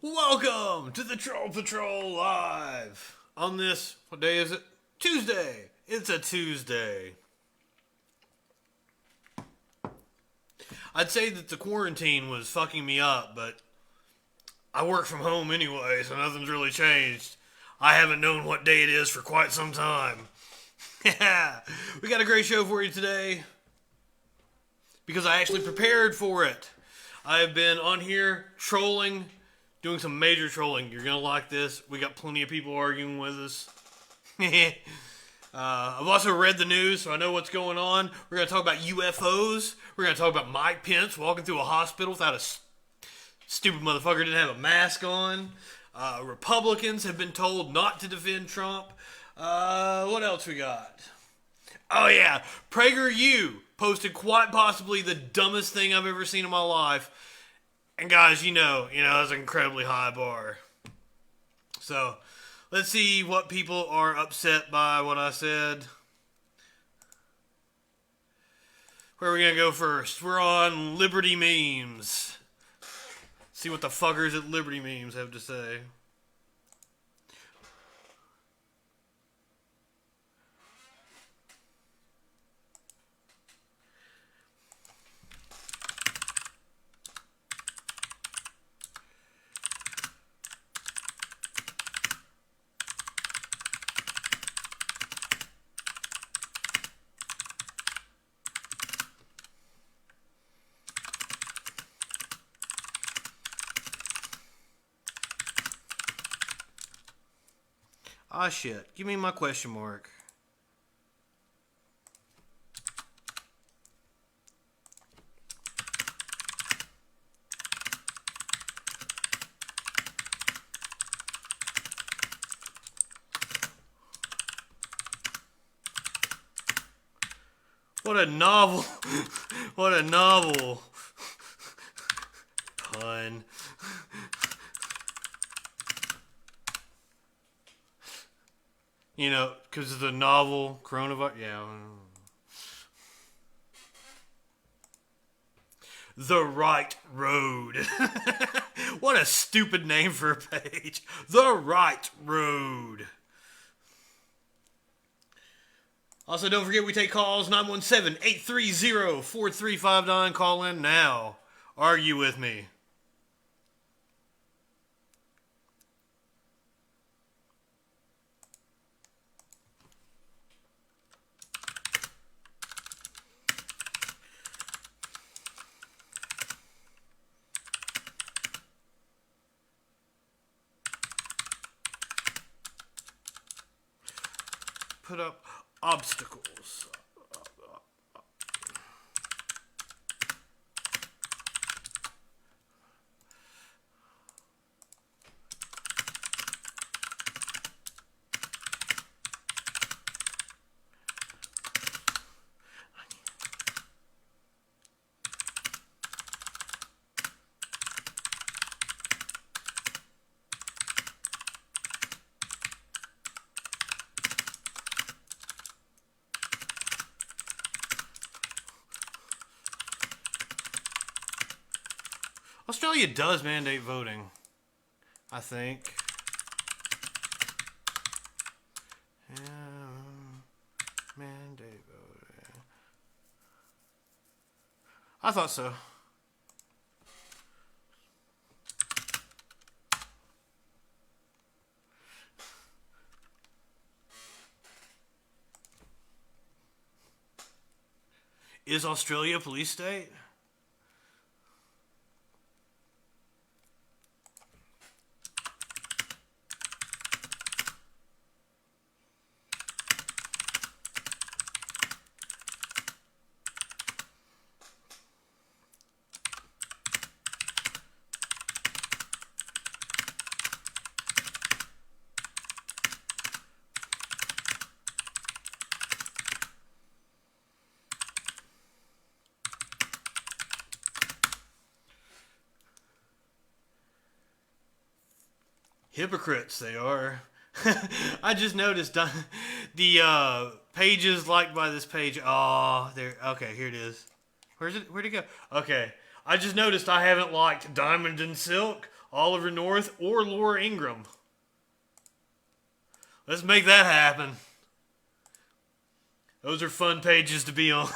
Welcome to the Troll Patrol Live. On this, what day is it? Tuesday. It's a Tuesday. I'd say that the quarantine was fucking me up, but I work from home anyway, so nothing's really changed. I haven't known what day it is for quite some time. We got a great show for you today because I actually prepared for it. I have been on here trolling, doing some major trolling. You're going to like this. We got plenty of people arguing with us. I've also read the news, so I know what's going on. We're going to talk about UFOs. We're going to talk about Mike Pence walking through a hospital without a stupid motherfucker didn't have a mask on. Republicans have been told not to defend Trump. What else we got? Oh yeah, PragerU posted quite possibly the dumbest thing I've ever seen in my life. And guys, you know, that's an incredibly high bar. So, let's see what people are upset by what I said. Where are we going to go first? We're on Liberty Memes. See what the fuckers at Liberty Memes have to say. Ah, shit. Give me my question mark. What a novel. What a novel pun. You know, because of the novel coronavirus. Yeah. The Right Road. What a stupid name for a page. The Right Road. Also, don't forget we take calls 917-830-4359. Call in now. Argue with me. Put up obstacles. Australia does mandate voting, I think. Mandate voting. I thought so. Is Australia a police state? Hypocrites they are. I just noticed the pages liked by this page. Oh, there. Okay, here it is. Where'd it go? Okay. I just noticed I haven't liked Diamond and Silk, Oliver North or Laura Ingraham. Let's make that happen. Those are fun pages to be on.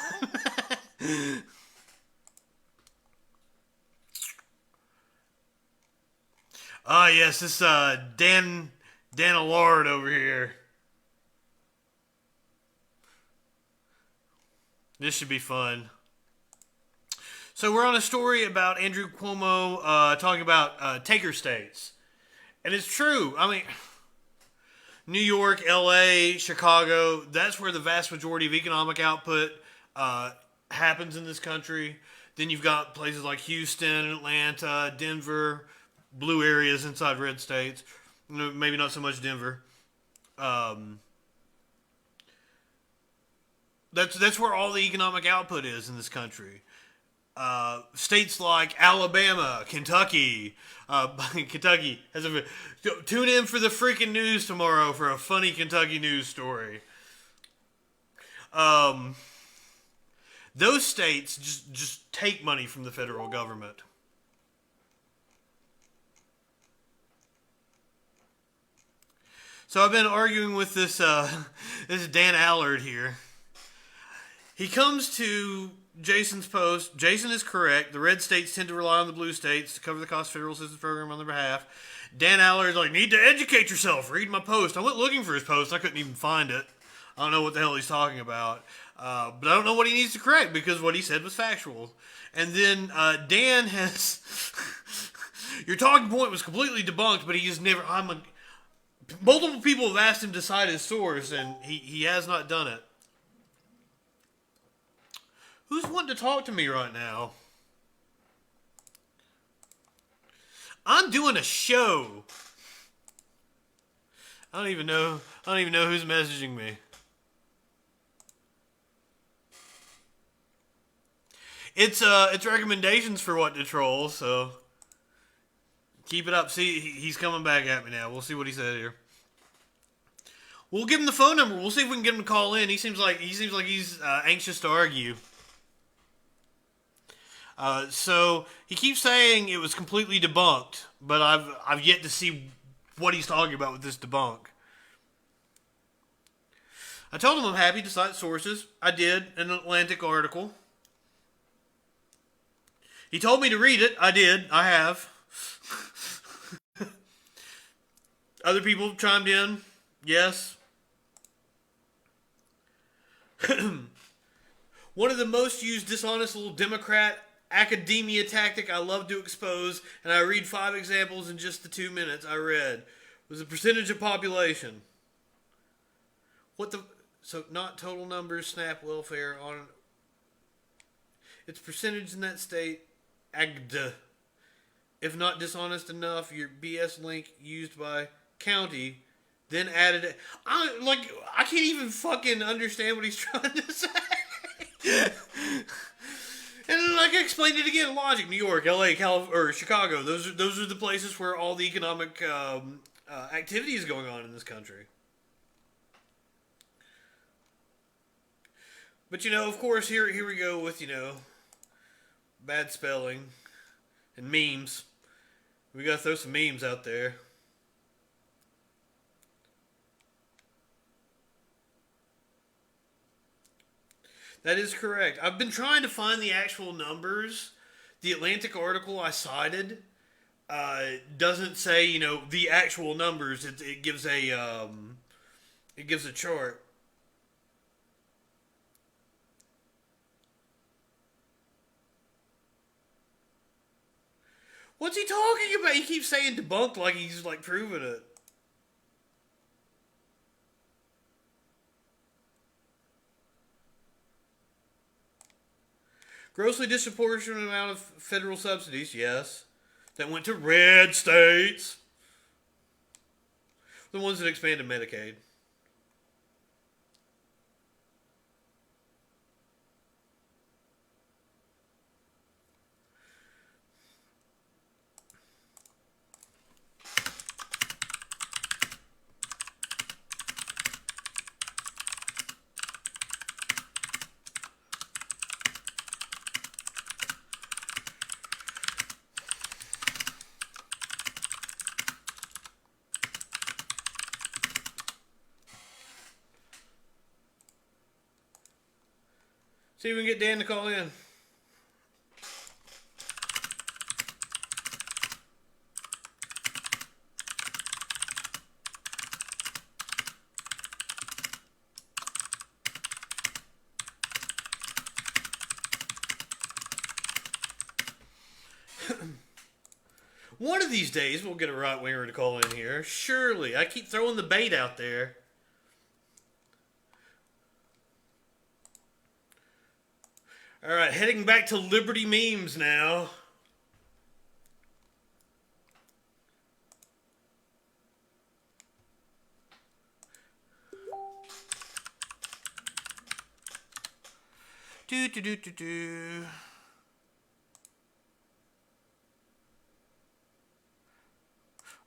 Ah, yes, this Dan Allard over here. This should be fun. So we're on a story about Andrew Cuomo talking about taker states. And it's true. I mean, New York, LA, Chicago, that's where the vast majority of economic output happens in this country. Then you've got places like Houston, Atlanta, Denver, blue areas inside red states. Maybe not so much Denver. That's where all the economic output is in this country. States like Alabama, Kentucky. Kentucky has a. Tune in for the freaking news tomorrow for a funny Kentucky news story. Those states just take money from the federal government. So I've been arguing with this this Dan Allard here. He comes to Jason's post. Jason is correct. The red states tend to rely on the blue states to cover the cost of federal assistance program on their behalf. Dan Allard is like, need to educate yourself. Read my post. I went looking for his post. I couldn't even find it. I don't know what the hell he's talking about. But I don't know what he needs to correct because what he said was factual. And then Dan has... Your talking point was completely debunked, but he just never... Multiple people have asked him to cite his source, and he has not done it. Who's wanting to talk to me right now? I'm doing a show. I don't even know who's messaging me. It's recommendations for what to troll, so keep it up. See, he's coming back at me now. We'll see what he said here. We'll give him the phone number. We'll see if we can get him to call in. He seems like he's anxious to argue. So he keeps saying it was completely debunked, but I've yet to see what he's talking about with this debunk. I told him I'm happy to cite sources. I did, an Atlantic article. He told me to read it. I did. I have. Other people chimed in. Yes. One of the most used dishonest little Democrat academia tactic I love to expose, and I read 5 examples in just the 2 minutes I read, was the percentage of population. So not total numbers, SNAP, welfare, on... It's percentage in that state, AGD. If not dishonest enough, your BS link used by county, then added... I can't even fucking understand what he's trying to say. And then I explained it again. Logic: New York, LA, or Chicago. Those are the places where all the economic activity is going on in this country. But of course, here we go with bad spelling and memes. We gotta throw some memes out there. That is correct. I've been trying to find the actual numbers. The Atlantic article I cited doesn't say, the actual numbers. It gives a chart. What's he talking about? He keeps saying debunked like he's proving it. Grossly disproportionate amount of federal subsidies, yes. That went to red states. The ones that expanded Medicaid. See if we can get Dan to call in. One of these days, we'll get a right winger to call in here. Surely. I keep throwing the bait out there. All right, heading back to Liberty memes now. Do.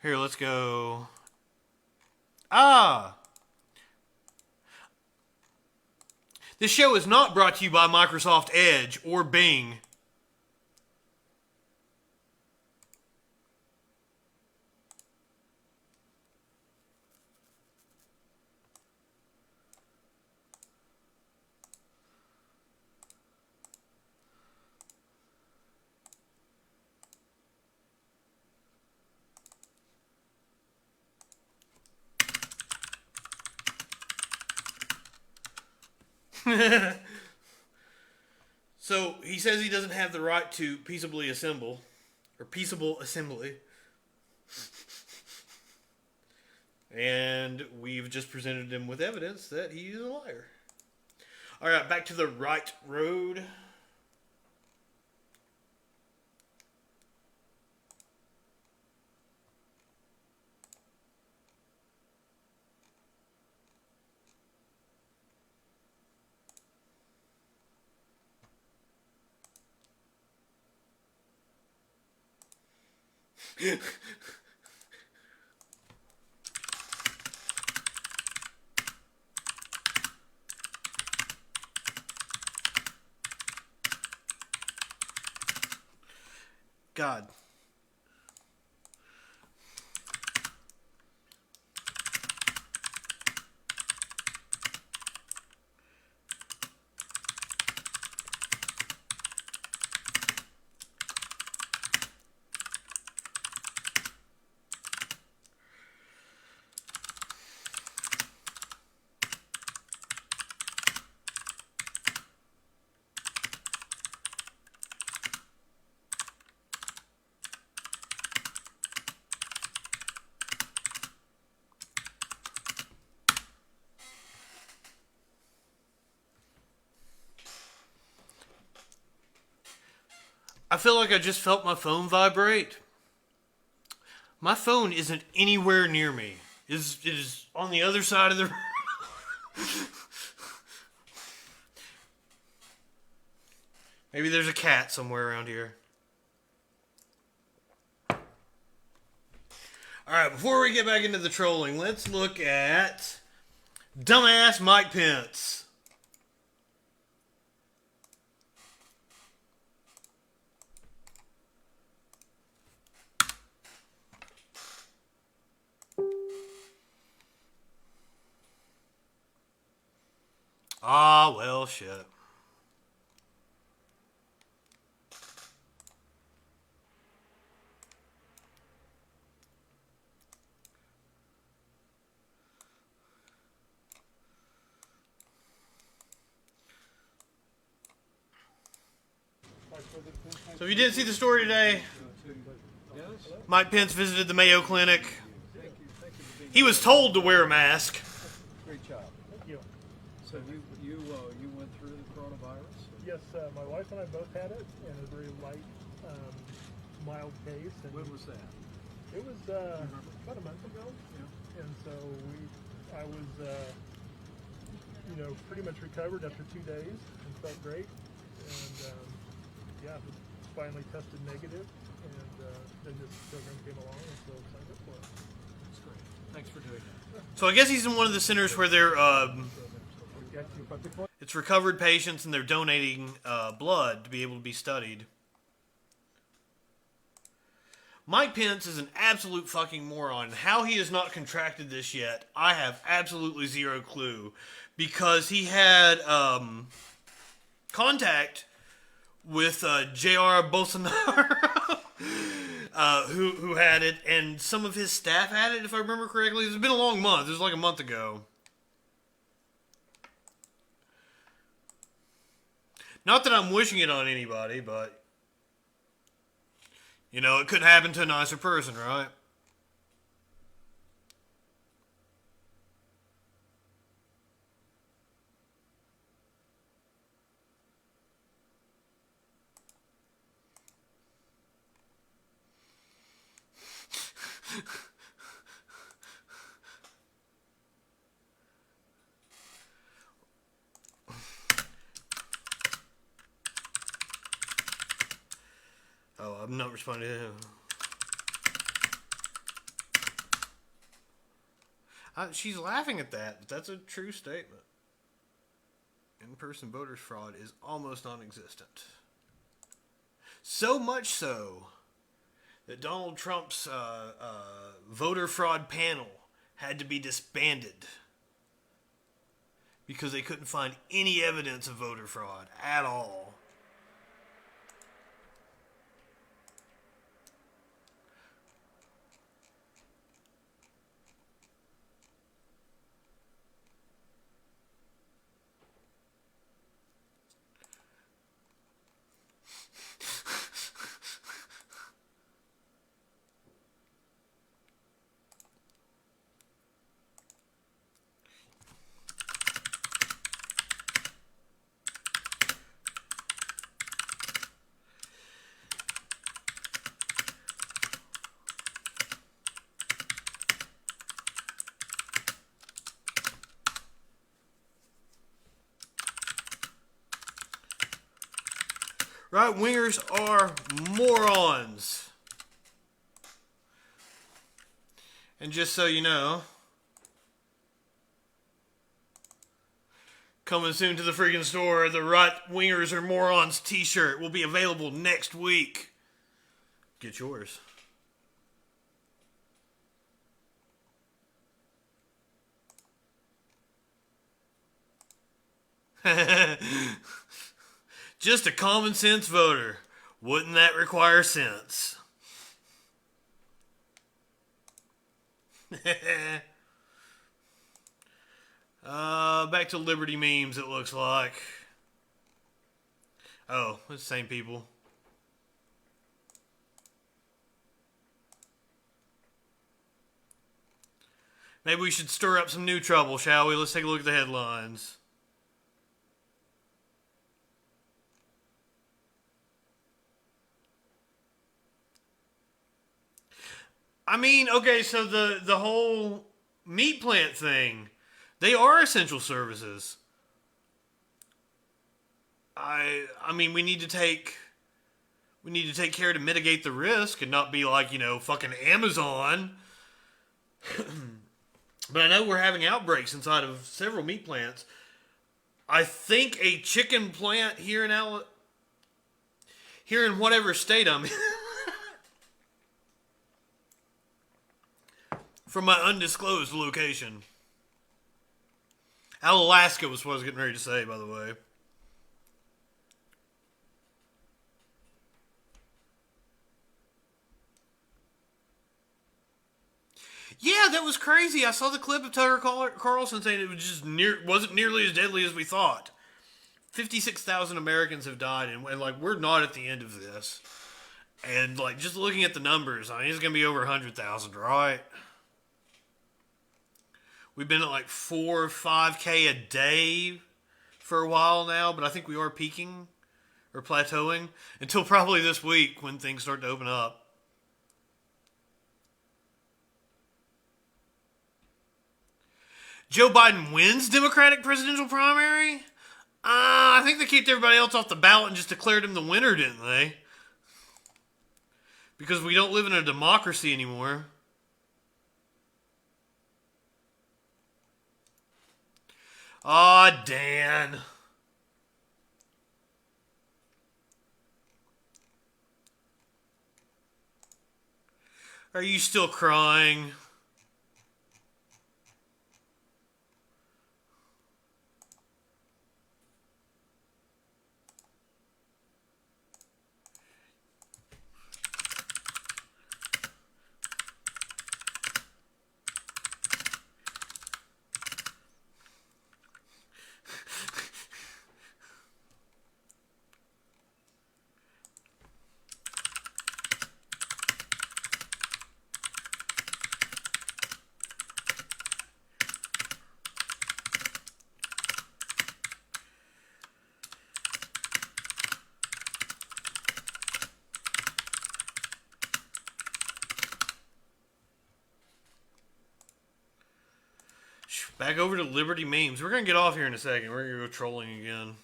Here, let's go. This show is not brought to you by Microsoft Edge or Bing. So he says he doesn't have the right to peaceably assemble, or peaceable assembly. And we've just presented him with evidence that he's a liar. All right, back to the right road. God. I feel like I just felt my phone vibrate. My phone isn't anywhere near me. It is on the other side of the room. Maybe there's a cat somewhere around here. Alright, before we get back into the trolling, let's look at dumbass Mike Pence. Ah, well, shit. So if you didn't see the story today, Mike Pence visited the Mayo Clinic. He was told to wear a mask. Great job. Thank you. So you went through the coronavirus? Yes, my wife and I both had it in a very light, mild case. And When was that? it was about a month ago. Yeah. And so I was, pretty much recovered after 2 days and felt great. And yeah, finally tested negative, and then this program came along, and so signed up for it. That's great. Thanks for doing that. So I guess he's in one of the centers where they're it's recovered patients and they're donating blood to be able to be studied. Mike Pence is an absolute fucking moron. How he has not contracted this yet, I have absolutely zero clue. Because he had contact with J.R. Bolsonaro, who had it, and some of his staff had it, if I remember correctly. It's been a long month. It was like a month ago. Not that I'm wishing it on anybody, but, you know, it could happen to a nicer person, right? Oh, I'm not responding to him. She's laughing at that, but that's a true statement. In-person voters fraud is almost non-existent. So much so that Donald Trump's voter fraud panel had to be disbanded because they couldn't find any evidence of voter fraud at all. Right-wingers are morons. And just so you know, coming soon to the freaking store, the Right-wingers are morons t-shirt will be available next week. Get yours. Just a common sense voter. Wouldn't that require sense? Back to Liberty memes, it looks like. Oh, it's the same people. Maybe we should stir up some new trouble, shall we? Let's take a look at the headlines. I mean, okay, so the whole meat plant thing, they are essential services. I mean, we need to take care to mitigate the risk and not be like, you know, fucking Amazon. But I know we're having outbreaks inside of several meat plants. I think a chicken plant here in whatever state I'm in. From my undisclosed location. Alaska was what I was getting ready to say, by the way. Yeah, that was crazy. I saw the clip of Tucker Carlson saying it was just wasn't nearly as deadly as we thought. 56,000 Americans have died, and like we're not at the end of this. And like just looking at the numbers, I mean it's gonna be over 100,000, right? We've been at like 4 or 5K a day for a while now, but I think we are peaking or plateauing until probably this week when things start to open up. Joe Biden wins Democratic presidential primary? I think they kicked everybody else off the ballot and just declared him the winner, didn't they? Because we don't live in a democracy anymore. Aw, Dan. Are you still crying? Back over to Liberty Memes. We're going to get off here in a second. We're going to go trolling again.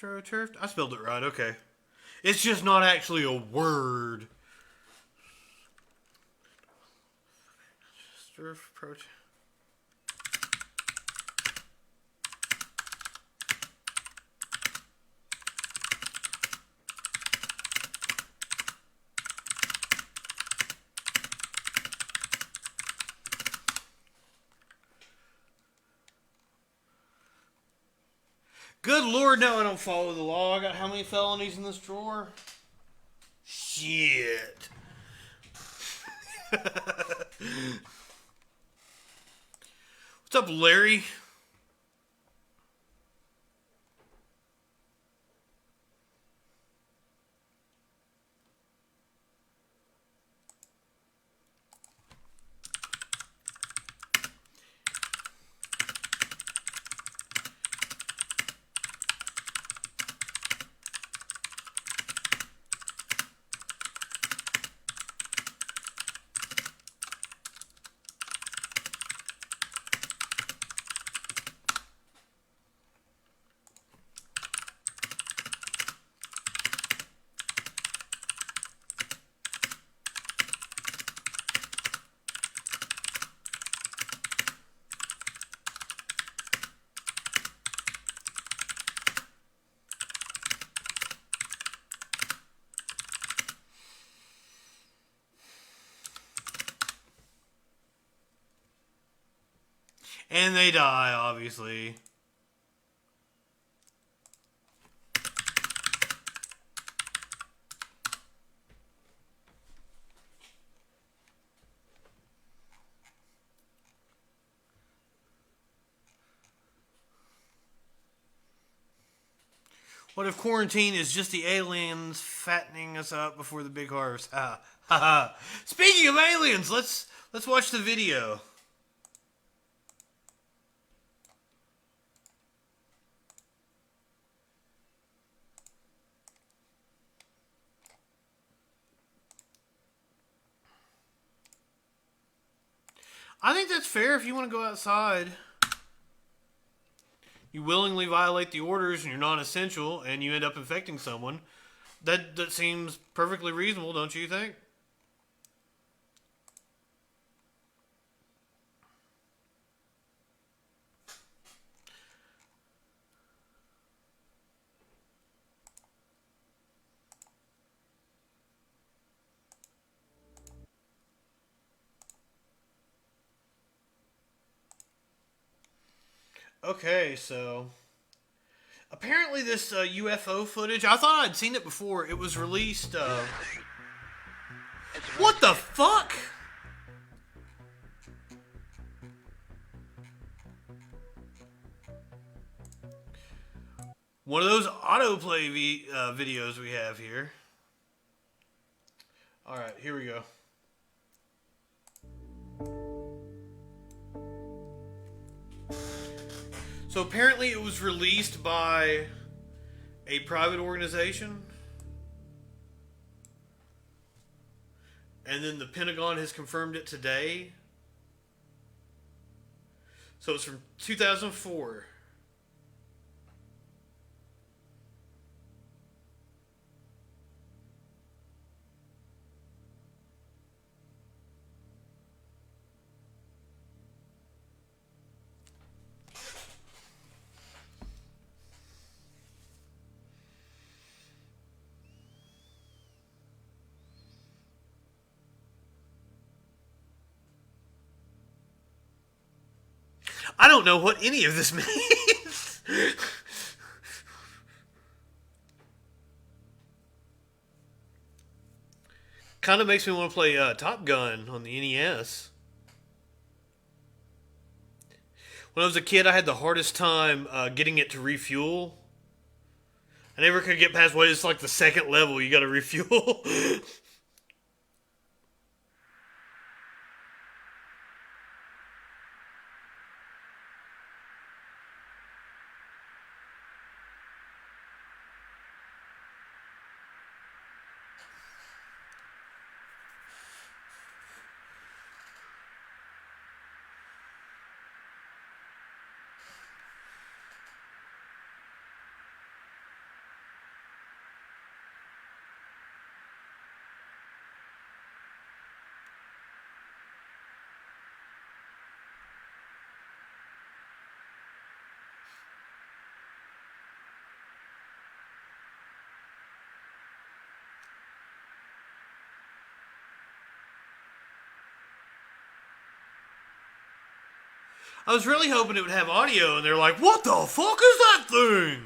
AstroTurf? I spelled it right, okay. It's just not actually a word. Surf approach. Good Lord, no, I don't follow the law. I got how many felonies in this drawer? Shit. What's up, Larry? And they die, obviously. What if quarantine is just the aliens fattening us up before the big harvest? Ha ha. Speaking of aliens, let's watch the video. I think that's fair if you want to go outside. You willingly violate the orders and you're non-essential and you end up infecting someone. That seems perfectly reasonable, don't you think? Okay, so apparently this UFO footage, I thought I'd seen it before. It was released. What the fuck? One of those autoplay videos we have here. All right, here we go. So apparently it was released by a private organization. And then the Pentagon has confirmed it today. So it's from 2004. I don't know what any of this means. Kind of makes me want to play Top Gun on the NES. When I was a kid, I had the hardest time getting it to refuel. I never could get past what is like the second level you gotta refuel. I was really hoping it would have audio, and they're like, what the fuck is that thing?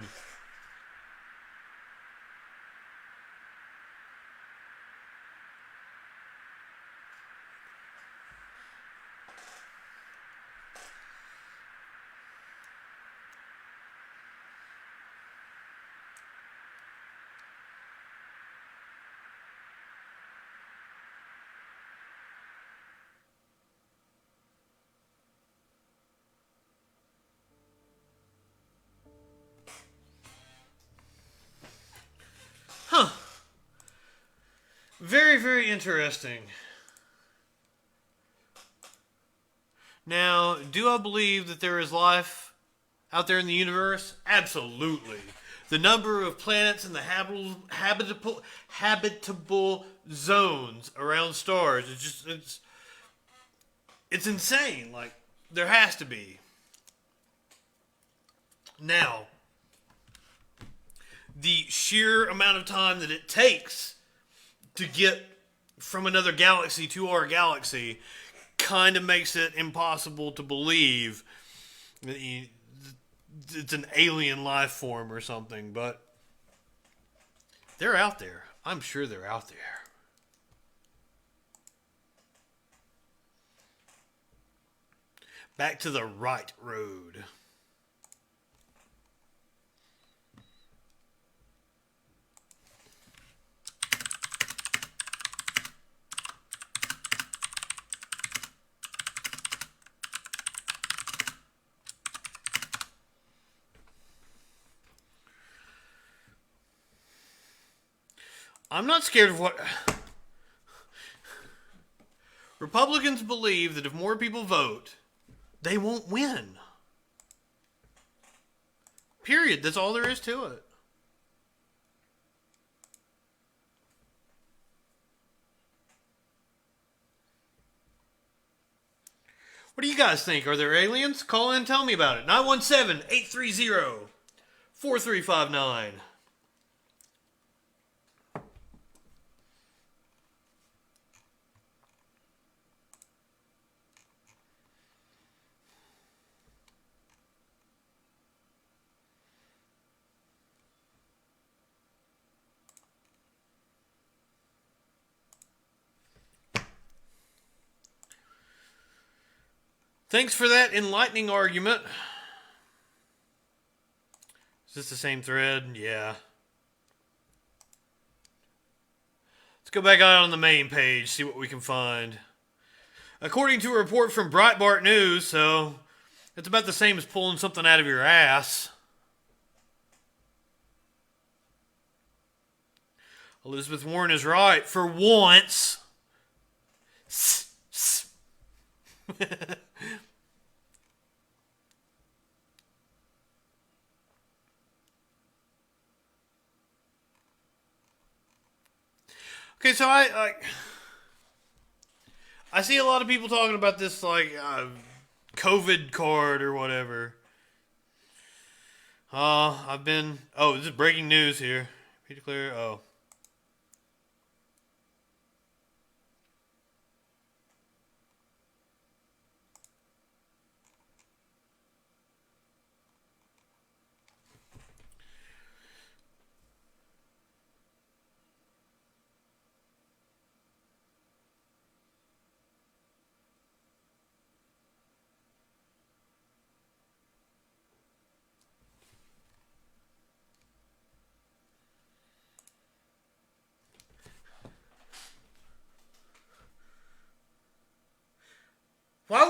Huh. Very, very interesting. Now, do I believe that there is life out there in the universe? Absolutely. The number of planets in the habitable zones around stars is just it's insane. Like, there has to be. Now, the sheer amount of time that it takes to get from another galaxy to our galaxy kind of makes it impossible to believe that it's an alien life form or something, but they're out there. I'm sure they're out there. Back to the right road. I'm not scared of what... Republicans believe that if more people vote, they won't win. Period. That's all there is to it. What do you guys think? Are there aliens? Call in and tell me about it. 917-830-4359. Thanks for that enlightening argument. Is this the same thread? Yeah. Let's go back out on the main page, see what we can find. According to a report from Breitbart News, so it's about the same as pulling something out of your ass. Elizabeth Warren is right for once. Okay, so I see a lot of people talking about this like COVID card or whatever. This is breaking news here. Peter Clear. Oh.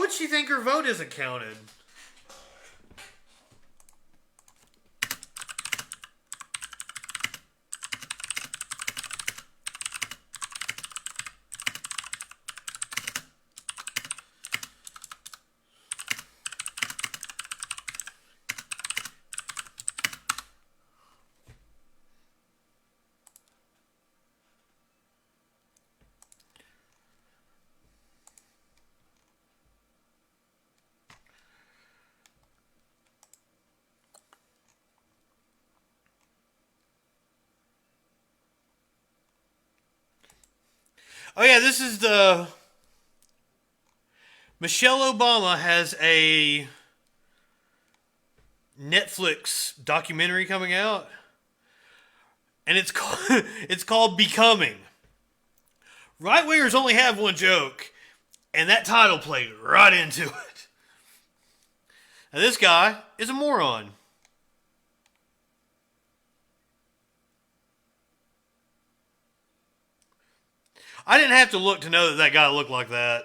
would she think her vote isn't counted? Oh yeah, this is the... Michelle Obama has a Netflix documentary coming out, and it's called, it's called Becoming. Right wingers only have one joke, and that title played right into it. Now this guy is a moron. I didn't have to look to know that that guy looked like that.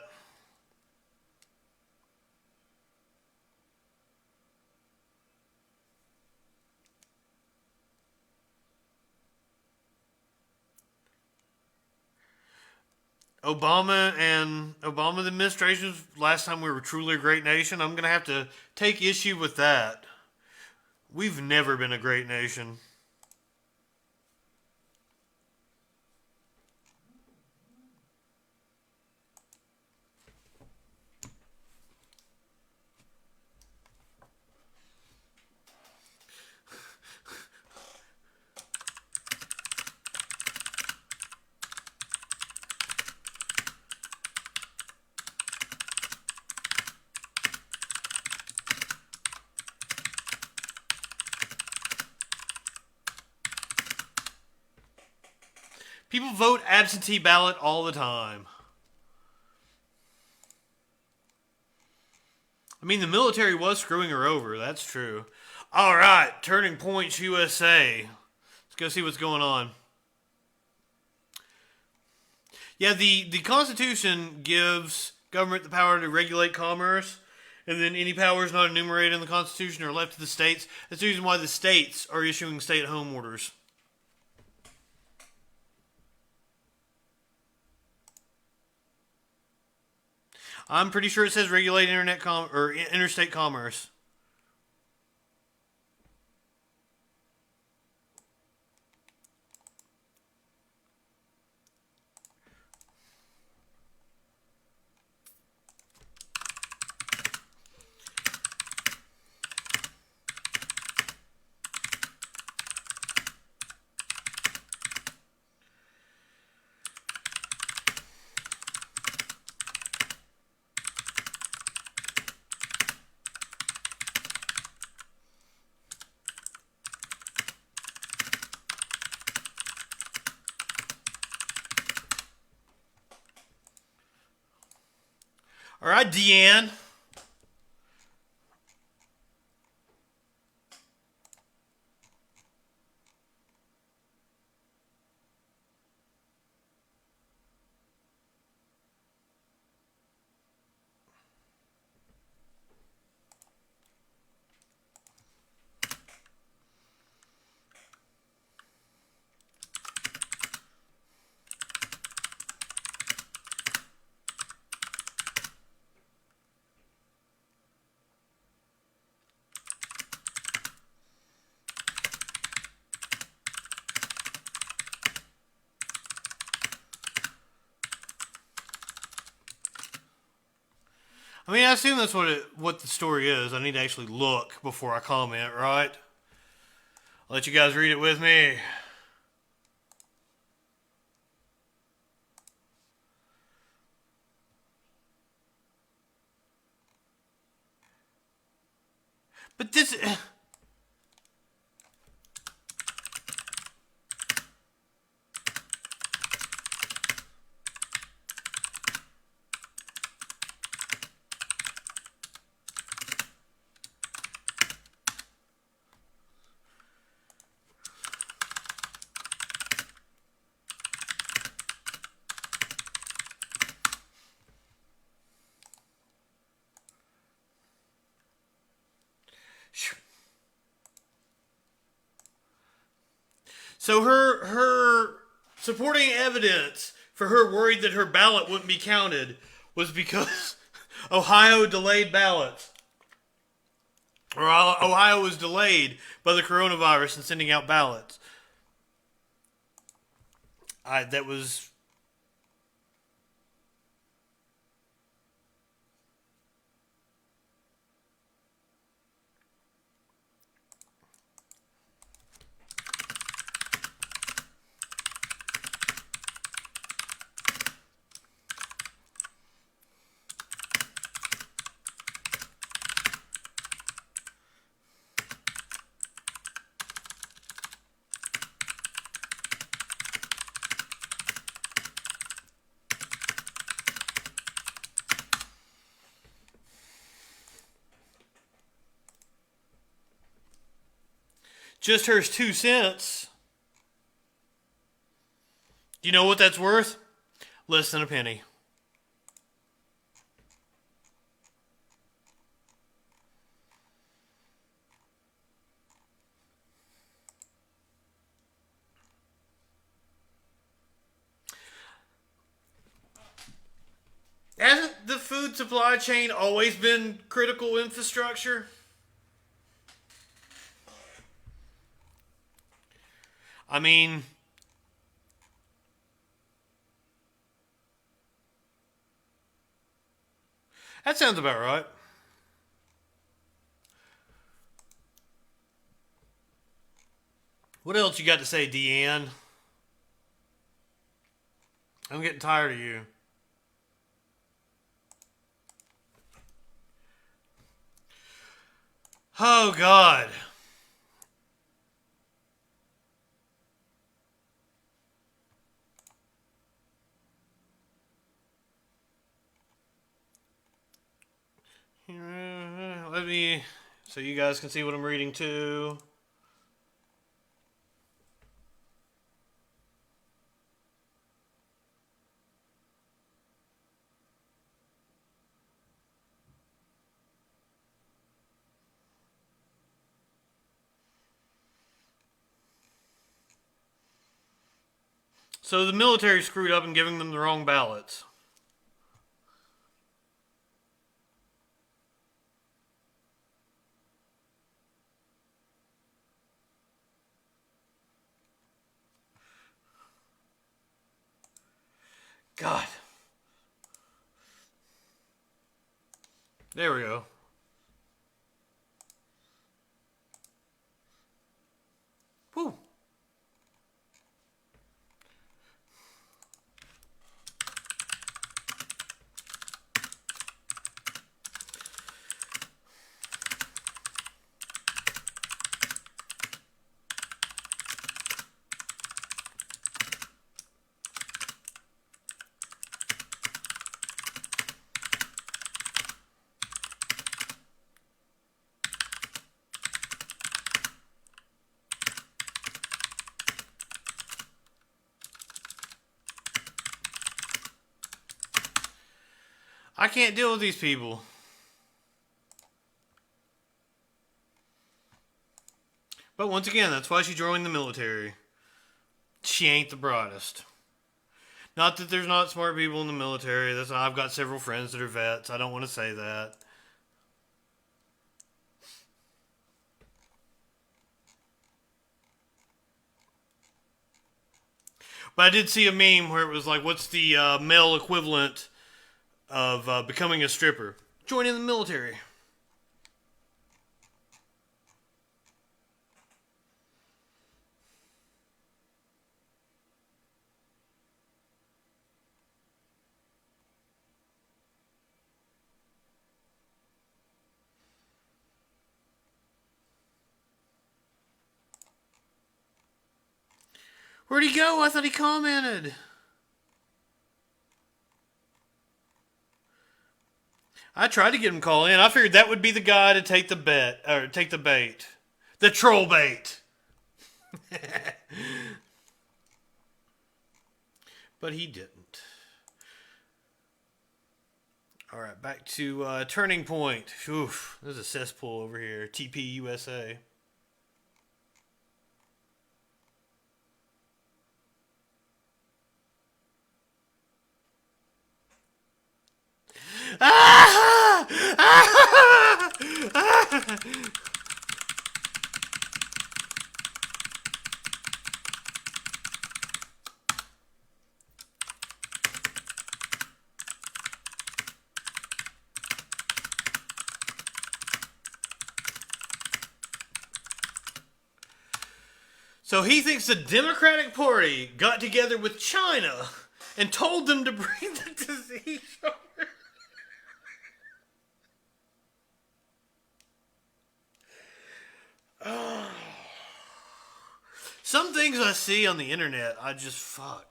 Obama and Obama administration's last time we were truly a great nation. I'm going to have to take issue with that. We've never been a great nation. People vote absentee ballot all the time. I mean, the military was screwing her over. That's true. All right, Turning Points USA. Let's go see what's going on. Yeah, the Constitution gives government the power to regulate commerce, and then any powers not enumerated in the Constitution are left to the states. That's the reason why the states are issuing stay-at-home orders. I'm pretty sure it says regulate interstate commerce. All right, Deanne. I mean, I assume that's what the story is. I need to actually look before I comment, right? I'll let you guys read it with me. But this... So her supporting evidence for her worried that her ballot wouldn't be counted was because Ohio delayed ballots. Or Ohio was delayed by the coronavirus in sending out ballots. That was... Just hers 2 cents. Do you know what that's worth? Less than a penny. Hasn't the food supply chain always been critical infrastructure? I mean, that sounds about right. What else you got to say, Deanne? I'm getting tired of you. Oh, God. Let me... So you guys can see what I'm reading too. So the military screwed up in giving them the wrong ballots. God. There we go. Whew. I can't deal with these people. But once again, that's why she joined the military. She ain't the brightest. Not that there's not smart people in the military. I've got several friends that are vets. I don't want to say that. But I did see a meme where it was like, what's the male equivalent of becoming a stripper? Joining the military. Where'd he go? I thought he commented. I tried to get him to call in. I figured that would be the guy to take the bet or take the bait. The troll bait. But he didn't. Alright, back to Turning Point. Oof, there's a cesspool over here. TP USA. So he thinks the Democratic Party got together with China and told them to bring the disease over. Oh. Some things I see on the internet, I just fuck.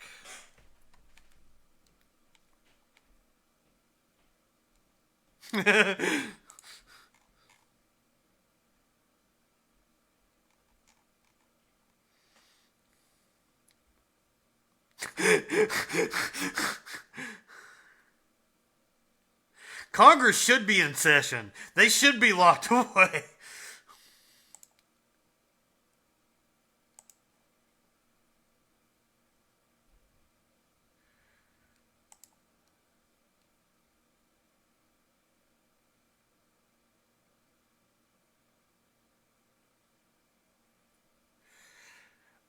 Congress should be in session. They should be locked away.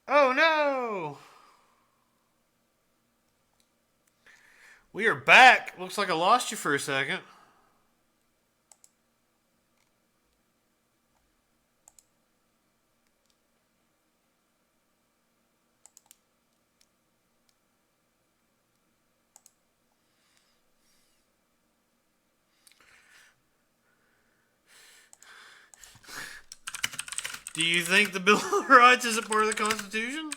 Oh no! We are back. Looks like I lost you for a second. Do you think the Bill of Rights is a part of the Constitution?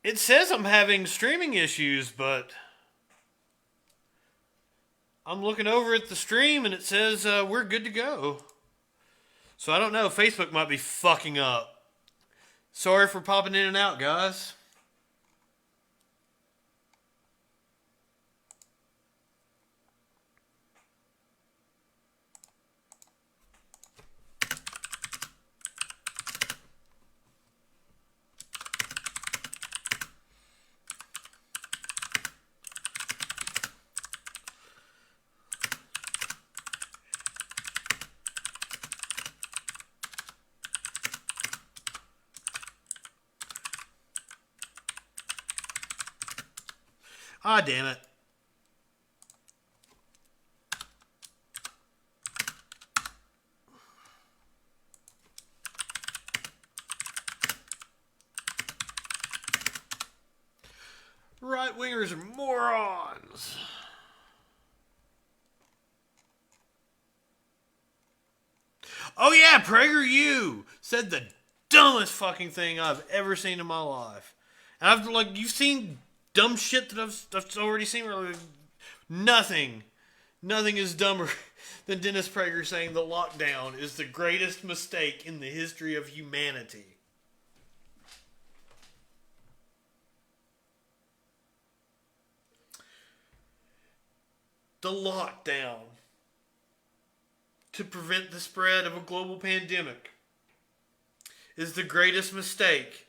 It says I'm having streaming issues, but I'm looking over at the stream and it says we're good to go. So I don't know. Facebook might be fucking up. Sorry for popping in and out, guys. Ah, damn it. Right-wingers are morons. Oh yeah, PragerU said the dumbest fucking thing I've ever seen in my life. And I've like, you've seen dumb shit that I've already seen. Nothing is dumber than Dennis Prager saying the lockdown is the greatest mistake in the history of humanity. The lockdown to prevent the spread of a global pandemic is the greatest mistake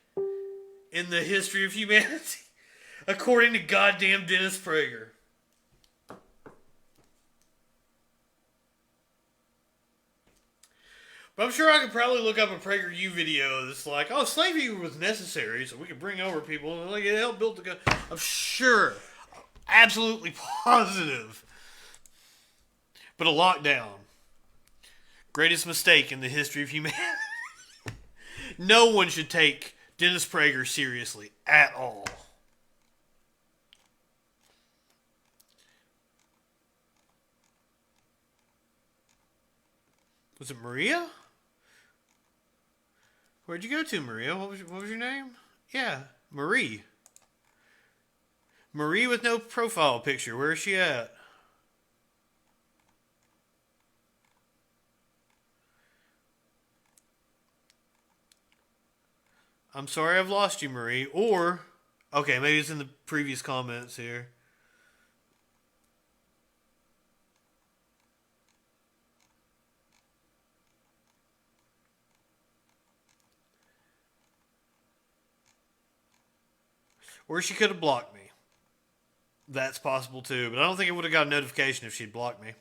in the history of humanity, according to goddamn Dennis Prager. But I'm sure I could probably look up a PragerU video that's like, oh, slavery was necessary so we could bring over people and like it helped build the country. I'm sure, absolutely positive. But a lockdown, greatest mistake in the history of humanity. No one should take Dennis Prager seriously at all. Was it Maria? Where'd you go to, Maria? What was your name? Yeah, Marie. Marie with no profile picture. Where is she at? I'm sorry I've lost you, Marie. Or, okay, maybe it's in the previous comments here. Or she could have blocked me. That's possible too, but I don't think it would have got a notification if she'd blocked me.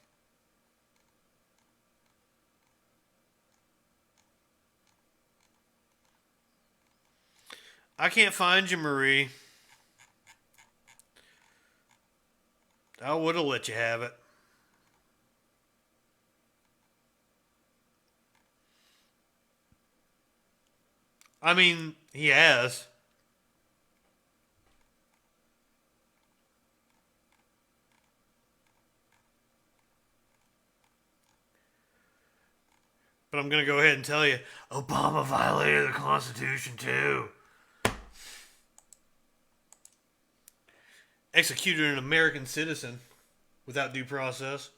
I can't find you, Marie. I would have let you have it. I mean, he has. But I'm going to go ahead and tell you, Obama violated the Constitution too. Executed an American citizen without due process.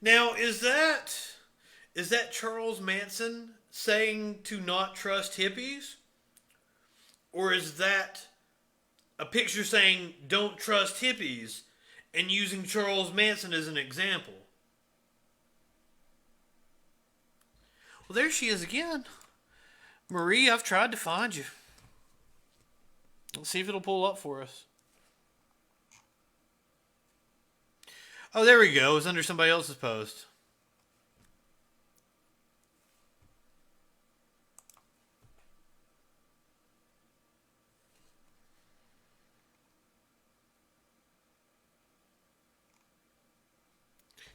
Now, is that Charles Manson saying to not trust hippies? Or is that a picture saying don't trust hippies and using Charles Manson as an example? Well, there she is again. Marie, I've tried to find you. Let's see if it'll pull up for us. Oh, there we go. It's under somebody else's post.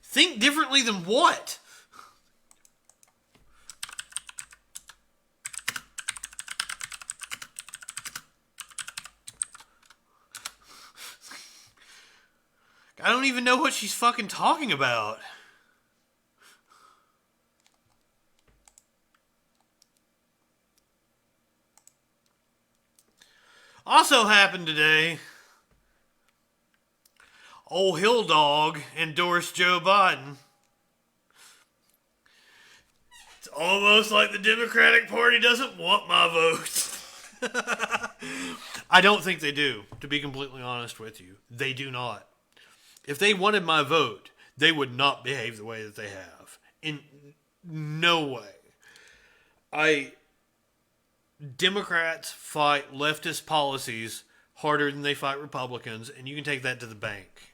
Think differently than what? I don't even know what she's fucking talking about. Also happened today. Old Hill Dog endorsed Joe Biden. It's almost like the Democratic Party doesn't want my vote. I don't think they do, to be completely honest with you. They do not. If they wanted my vote, they would not behave the way that they have. In no way. Democrats fight leftist policies harder than they fight Republicans, and you can take that to the bank.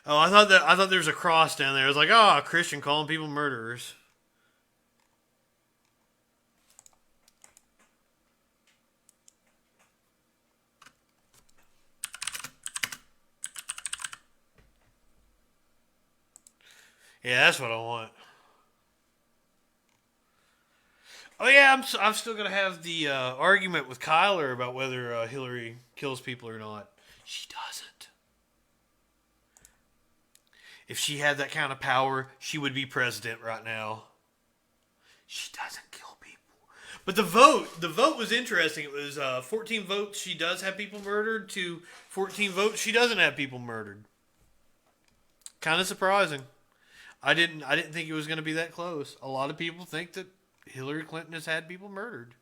Oh, I thought there was a cross down there. I was like, oh, a Christian calling people murderers. Yeah, that's what I want. Oh yeah, I'm still gonna have the argument with Kyler about whether Hillary kills people or not. She doesn't. If she had that kind of power, she would be president right now. She doesn't kill people. But the vote was interesting. It was 14 votes she does have people murdered to 14 votes she doesn't have people murdered. Kind of surprising. I didn't think it was going to be that close. A lot of people think that Hillary Clinton has had people murdered.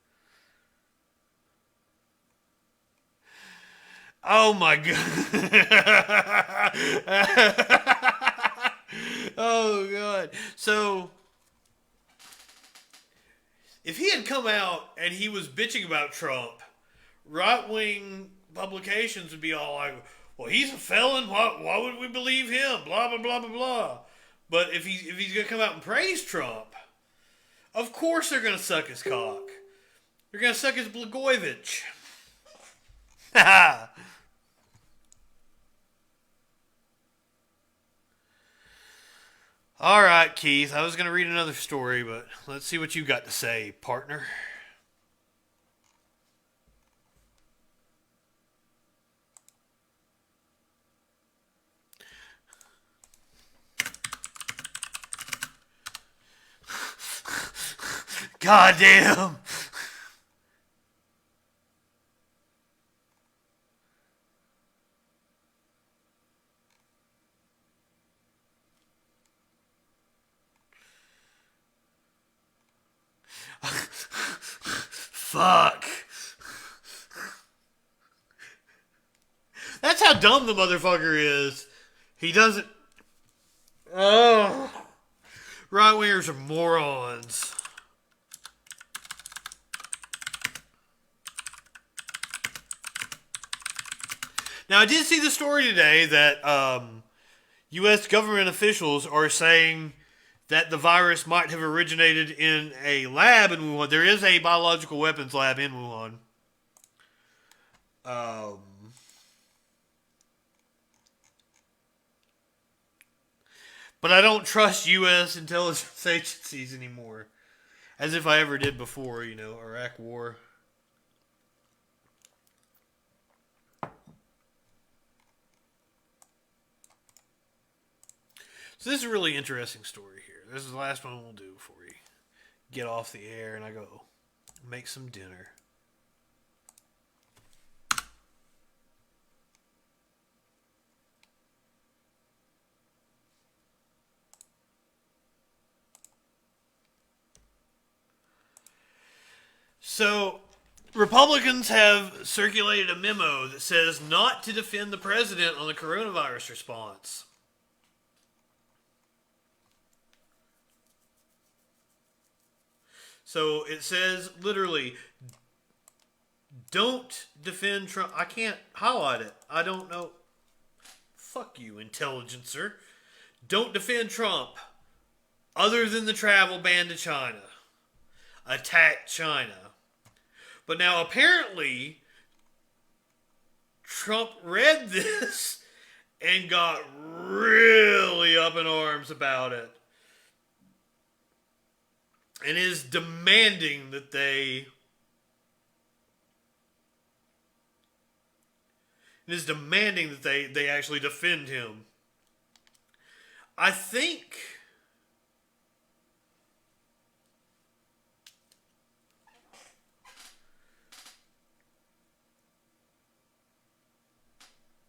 Oh my god. Oh god. So if he had come out and he was bitching about Trump, right-wing publications would be all like, well, he's a felon. Why would we believe him? Blah, blah, blah, blah, blah. But if he's going to come out and praise Trump, of course they're going to suck his cock. They're going to suck his Blagojevich. Ha All right, Keith. I was going to read another story, but let's see what you got to say, partner. Goddamn. Fuck. That's how dumb the motherfucker is. He doesn't... Oh. Right-wingers are morons. Now, I did see the story today that U.S. government officials are saying that the virus might have originated in a lab in Wuhan. There is a biological weapons lab in Wuhan. But I don't trust U.S. intelligence agencies anymore. As if I ever did before, Iraq War. So this is a really interesting story here. This is the last one we'll do before we get off the air and I go make some dinner. So, Republicans have circulated a memo that says not to defend the president on the coronavirus response. So it says literally, don't defend Trump. I can't highlight it. I don't know. Fuck you, intelligencer. Don't defend Trump other than the travel ban to China. Attack China. But now apparently Trump read this and got really up in arms about it. And is demanding that they actually defend him. I think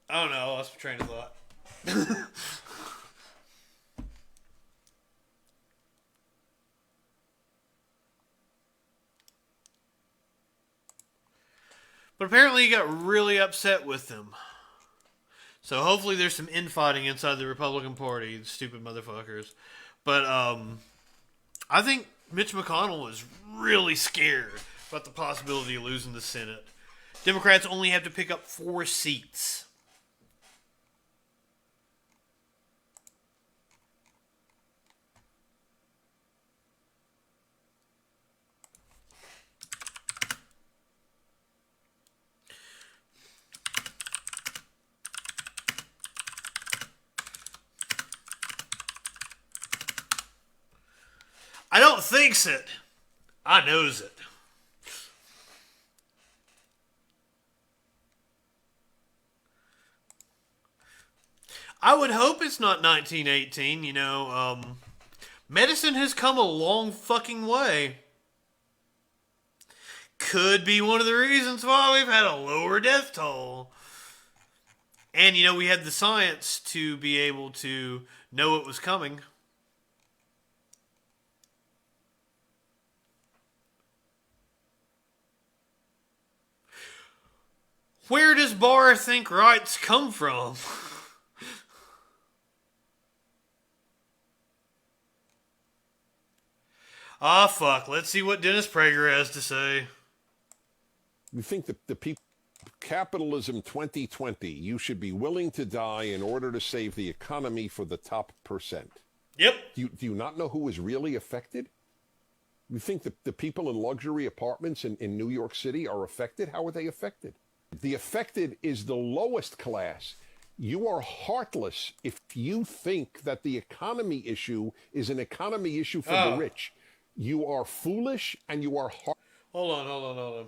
I don't know, I lost my train of thought. But apparently he got really upset with them. So hopefully there's some infighting inside the Republican Party, the stupid motherfuckers. But I think Mitch McConnell is really scared about the possibility of losing the Senate. Democrats only have to pick up 4 seats. I don't thinks it. I knows it. I would hope it's not 1918, medicine has come a long fucking way. Could be one of the reasons why we've had a lower death toll. And, we had the science to be able to know it was coming. Where does Barr think rights come from? Ah, fuck. Let's see what Dennis Prager has to say. You think that the people, capitalism 2020, you should be willing to die in order to save the economy for the top percent. Yep. Do you not know who is really affected? You think that the people in luxury apartments in New York City are affected? How are they affected? The affected is the lowest class. You are heartless if you think that the economy issue is an economy issue for the rich. You are foolish and you are Hold on.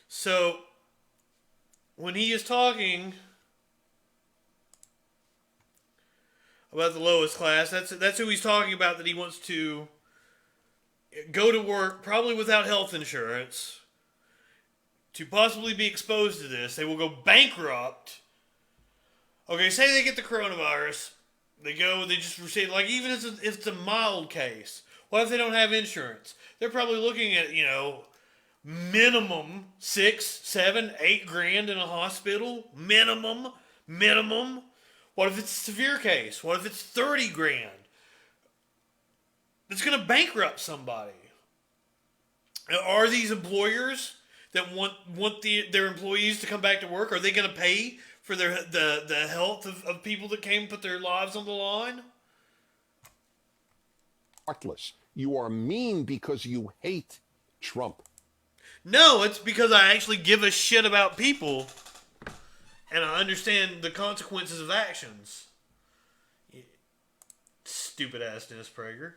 So, when he is talking about the lowest class, that's who he's talking about, that he wants to go to work, probably without health insurance, to possibly be exposed to this. They will go bankrupt. Okay, say they get the coronavirus. They just receive, even if it's a mild case. What if they don't have insurance? They're probably looking at, minimum 6, 7, 8 grand in a hospital. Minimum. What if it's a severe case? What if it's 30 grand? It's going to bankrupt somebody. Are these employers that want their employees to come back to work? Are they going to pay for the health of people that came and put their lives on the line? Heartless. You are mean because you hate Trump. No, it's because I actually give a shit about people and I understand the consequences of actions. Stupid ass Dennis Prager.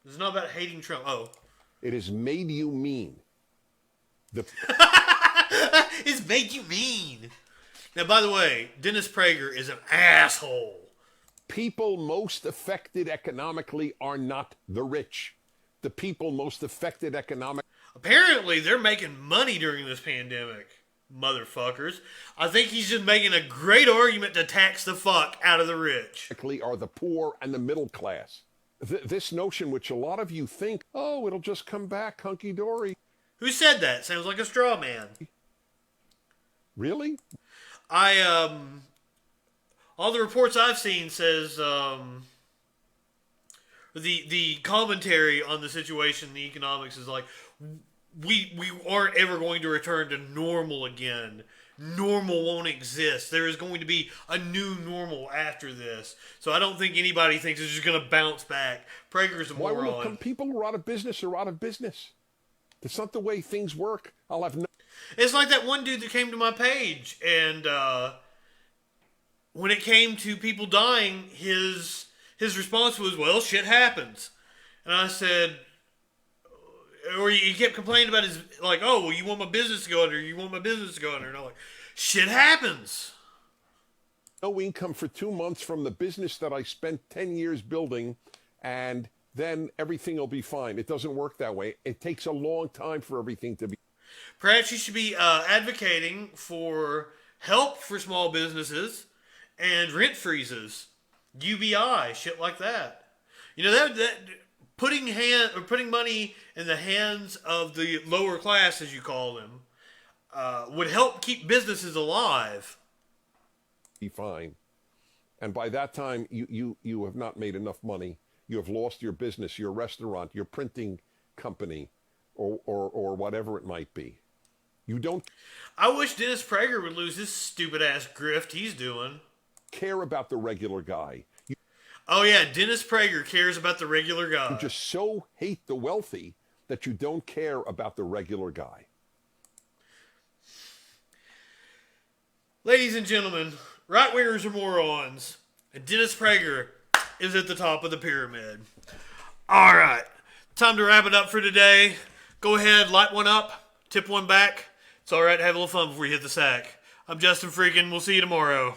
It's not about hating Trump. Oh. It has made you mean. It's made you mean. Now, by the way, Dennis Prager is an asshole. People most affected economically are not the rich. The people most affected Apparently, they're making money during this pandemic, motherfuckers. I think he's just making a great argument to tax the fuck out of the rich. Are the poor and the middle class. This notion, which a lot of you think, oh, it'll just come back hunky-dory. Who said that? Sounds like a straw man. Really? All the reports I've seen says, the commentary on the situation, the economics is like, we aren't ever going to return to normal again. Normal won't exist. There is going to be a new normal after this. So I don't think anybody thinks it's just going to bounce back. Prager's a moron. Why will people who are out of business are out of business? That's not the way things work. I'll have no... It's like that one dude that came to my page, and when it came to people dying, his response was, well, shit happens. And I said... Or he kept complaining about his, like, oh, well, you want my business to go under, you want my business to go under. And I'm like, shit happens. No income for 2 months from the business that I spent 10 years building, and then everything will be fine. It doesn't work that way. It takes a long time for everything to be. Perhaps you should be advocating for help for small businesses and rent freezes, UBI, shit like that. You know, that putting money in the hands of the lower class, as you call them, would help keep businesses alive. Be fine. And by that time, you have not made enough money. You have lost your business, your restaurant, your printing company, or whatever it might be. You don't... I wish Dennis Prager would lose his stupid ass grift he's doing. Care about the regular guy. Oh yeah, Dennis Prager cares about the regular guy. You just so hate the wealthy that you don't care about the regular guy. Ladies and gentlemen, right-wingers are morons, and Dennis Prager is at the top of the pyramid. All right, time to wrap it up for today. Go ahead, light one up, tip one back. It's all right to have a little fun before you hit the sack. I'm Justin Freakin. We'll see you tomorrow.